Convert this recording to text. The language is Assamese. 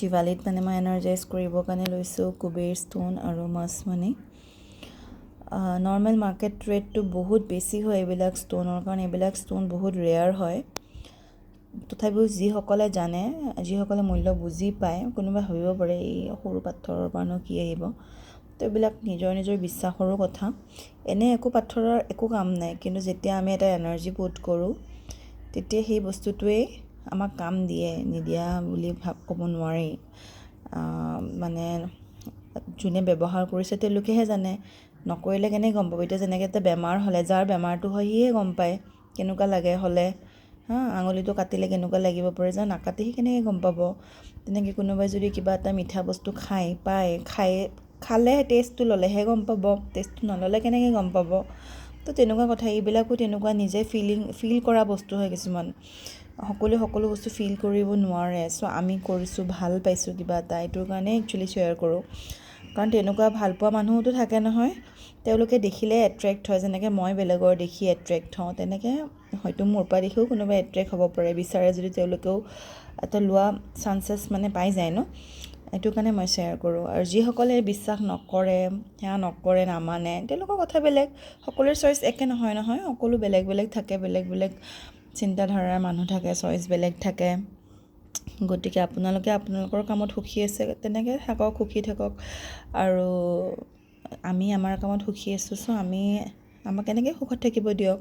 দিৱালীত মানে মই এনাৰ্জাইজ কৰিবৰ কাৰণে লৈছোঁ কুবেৰ ষ্ট'ন আৰু মাছ মানি। নৰ্মেল মাৰ্কেট ৰেটটো বহুত বেছি হয় এইবিলাক ষ্ট'নৰ, কাৰণ এইবিলাক ষ্ট'ন বহুত ৰেয়াৰ হয়। তথাপিও যিসকলে জানে, যিসকলে মূল্য বুজি পায়, কোনোবাই ভাবিব পাৰে এই সৰু পাথৰৰ পৰানো কি আহিব, তো এইবিলাক নিজৰ নিজৰ বিশ্বাসৰো কথা। এনে একো পাথৰৰ একো কাম নাই, কিন্তু যেতিয়া আমি এটা এনাৰ্জি পুট কৰোঁ তেতিয়া সেই বস্তুটোৱে আমাক কাম দিয়ে, নিদিয়া বুলি ক'ব নোৱাৰি। মানে যোনে ব্যৱহাৰ কৰিছে তেওঁলোকেহে জানে, নকৰিলে কেনেকৈ গম পাব। এতিয়া যেনেকৈ এটা বেমাৰ হ'লে, যাৰ বেমাৰটো হয় সিহে গম পায় কেনেকুৱা লাগে হ'লে। আঙুলিটো কাটিলে কেনেকুৱা লাগিব পাৰে, যাৰ নাকাটে সি কেনেকৈ গম পাব। তেনেকৈ কোনোবাই যদি কিবা এটা মিঠা বস্তু খালে টেষ্টটো ল'লেহে গম পাব, টেষ্টটো নল'লে কেনেকৈ গম পাব। তো তেনেকুৱা কথা, এইবিলাকো তেনেকুৱা নিজে ফিল কৰা বস্তু হয় কিছুমান। সকলোৱে সকলো বস্তু ফিল কৰিব নোৱাৰে। চ' আমি কৰিছোঁ, ভাল পাইছোঁ কিবা এটা, এইটোৰ কাৰণে একচুৱেলি শ্বেয়াৰ কৰোঁ। কাৰণ তেনেকুৱা ভাল পোৱা মানুহোতো থাকে নহয়, তেওঁলোকে দেখিলে এট্ৰেক্ট হয়। যেনেকৈ মই বেলেগৰ দেখি এট্ৰেক্ট হওঁ, তেনেকৈ হয়তো মোৰ পৰা দেখিও কোনোবাই এট্ৰেক্ট হ'ব পাৰে, বিচাৰে যদি তেওঁলোকেও এটা লোৱা চান্সেছ মানে পাই যায় ন। এইটো কাৰণে মই শ্বেয়াৰ কৰোঁ। আৰু যিসকলে বিশ্বাস নকৰে, সেয়া নকৰে, নামানে, তেওঁলোকৰ কথা বেলেগ। সকলোৰে চইচ একে নহয় নহয়, সকলো বেলেগ বেলেগ থাকে, বেলেগ বেলেগ চিন্তাধাৰাৰ মানুহ থাকে, চইচ বেলেগ থাকে। গতিকে আপোনালোকে আপোনালোকৰ কামত সুখী আছে, তেনেকৈ থাকক, সুখী থাকক। আৰু আমি আমাৰ কামত সুখী আছোঁ, চ' আমাক এনেকৈ সুখত থাকিব দিয়ক।